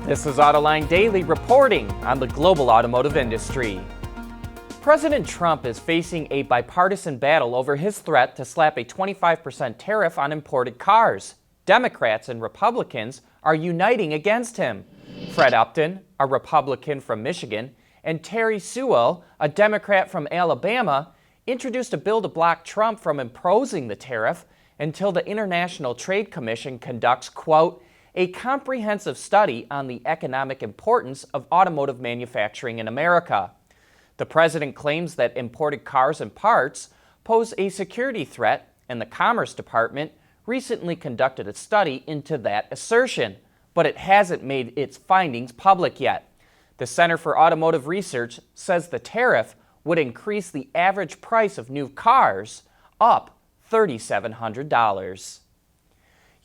This is Autoline Daily reporting on the global automotive industry. President Trump is facing a bipartisan battle over his threat to slap a 25% tariff on imported cars. Democrats and Republicans are uniting against him. Fred Upton, a Republican from Michigan, and Terry Sewell, a Democrat from Alabama, introduced a bill to block Trump from imposing the tariff until the International Trade Commission conducts, quote, a comprehensive study on the economic importance of automotive manufacturing in America. The president claims that imported cars and parts pose a security threat, and the Commerce Department recently conducted a study into that assertion, but it hasn't made its findings public yet. The Center for Automotive Research says the tariff would increase the average price of new cars up $3,700.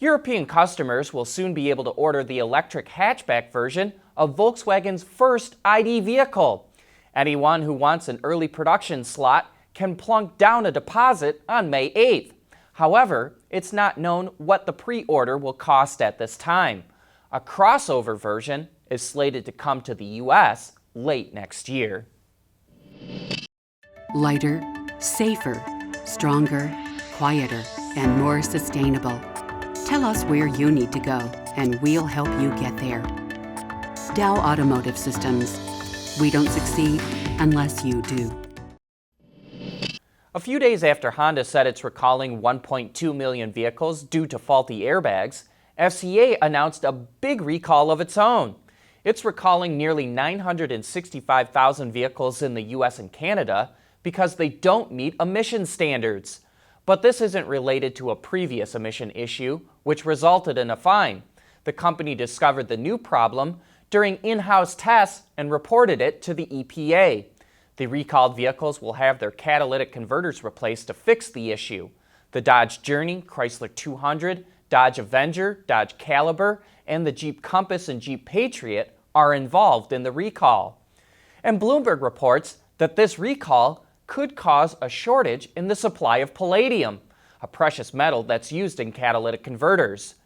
European customers will soon be able to order the electric hatchback version of Volkswagen's first ID vehicle. Anyone who wants an early production slot can plunk down a deposit on May 8th. However, it's not known what the pre-order will cost at this time. A crossover version is slated to come to the U.S. late next year. Lighter, safer, stronger, quieter, and more sustainable. Tell us where you need to go, and we'll help you get there. Dow Automotive Systems. We don't succeed unless you do. A few days after Honda said it's recalling 1.2 million vehicles due to faulty airbags, FCA announced a big recall of its own. It's recalling nearly 965,000 vehicles in the U.S. and Canada because they don't meet emission standards. But this isn't related to a previous emission issue, which resulted in a fine. The company discovered the new problem during in-house tests and reported it to the EPA. The recalled vehicles will have their catalytic converters replaced to fix the issue. The Dodge Journey, Chrysler 200, Dodge Avenger, Dodge Caliber, and the Jeep Compass and Jeep Patriot are involved in the recall. And Bloomberg reports that this recall could cause a shortage in the supply of palladium, a precious metal that's used in catalytic converters.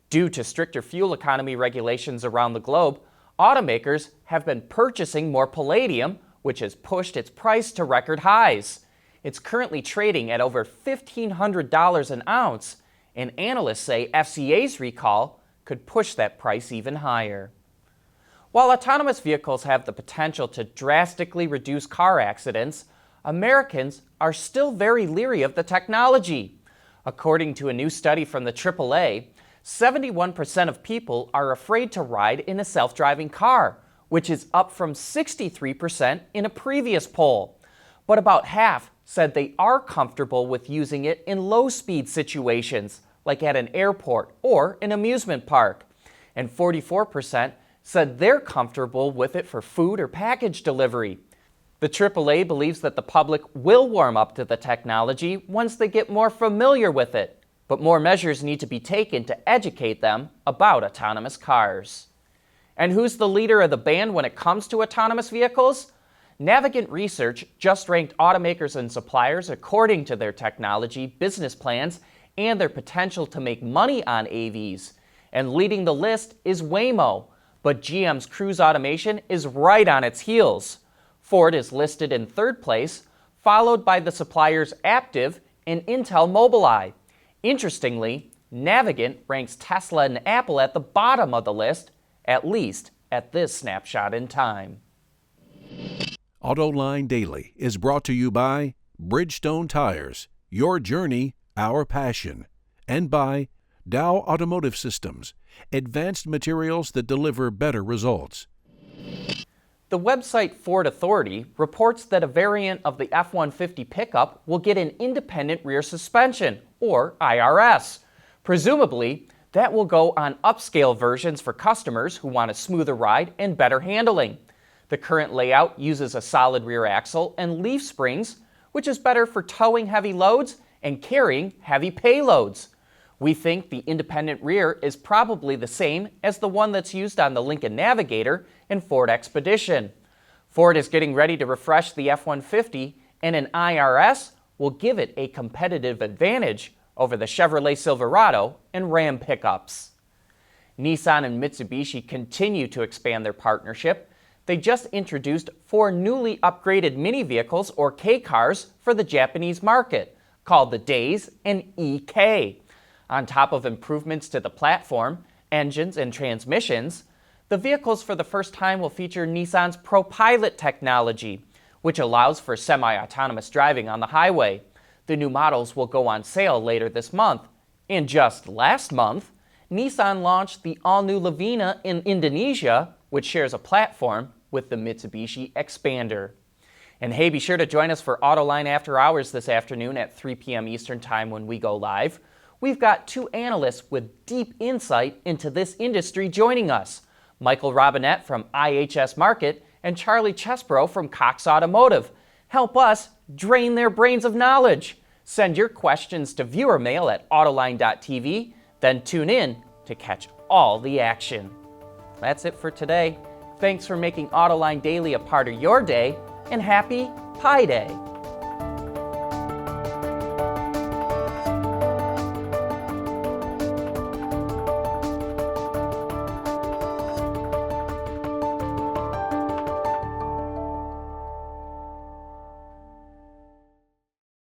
Due to stricter fuel economy regulations around the globe, automakers have been purchasing more palladium, which has pushed its price to record highs. It's currently trading at over $1,500 an ounce, and analysts say FCA's recall could push that price even higher. While autonomous vehicles have the potential to drastically reduce car accidents, Americans are still very leery of the technology. According to a new study from the AAA, 71% of people are afraid to ride in a self-driving car, which is up from 63% in a previous poll. But about half said they are comfortable with using it in low-speed situations, like at an airport or an amusement park. And 44% said they're comfortable with it for food or package delivery. The AAA believes that the public will warm up to the technology once they get more familiar with it, but more measures need to be taken to educate them about autonomous cars. And who's the leader of the band when it comes to autonomous vehicles? Navigant Research just ranked automakers and suppliers according to their technology, business plans, and their potential to make money on AVs. And leading the list is Waymo, but GM's Cruise Automation is right on its heels. Ford is listed in third place, followed by the suppliers Aptiv and Intel Mobileye. Interestingly, Navigant ranks Tesla and Apple at the bottom of the list, at least at this snapshot in time. Autoline Daily is brought to you by Bridgestone Tires, your journey, our passion, and by Dow Automotive Systems, advanced materials that deliver better results. The website Ford Authority reports that a variant of the F-150 pickup will get an independent rear suspension, or IRS. Presumably, that will go on upscale versions for customers who want a smoother ride and better handling. The current layout uses a solid rear axle and leaf springs, which is better for towing heavy loads and carrying heavy payloads. We think the independent rear is probably the same as the one that's used on the Lincoln Navigator and Ford Expedition. Ford is getting ready to refresh the F-150, and an IRS will give it a competitive advantage over the Chevrolet Silverado and Ram pickups. Nissan and Mitsubishi continue to expand their partnership. They just introduced 4 newly upgraded mini vehicles, or K-cars, for the Japanese market, called the Days and EK. On top of improvements to the platform, engines, and transmissions, the vehicles for the first time will feature Nissan's ProPilot technology, which allows for semi-autonomous driving on the highway. The new models will go on sale later this month. And just last month, Nissan launched the all-new Lavina in Indonesia, which shares a platform with the Mitsubishi Expander. And hey, be sure to join us for Autoline After Hours this afternoon at 3 p.m. Eastern Time when we go live. We've got 2 analysts with deep insight into this industry joining us, Michael Robinette from IHS Markit and Charlie Chesbro from Cox Automotive. Help us drain their brains of knowledge. Send your questions to viewer mail at autoline.tv, then tune in to catch all the action. That's it for today. Thanks for making Autoline Daily a part of your day, and happy Pi Day!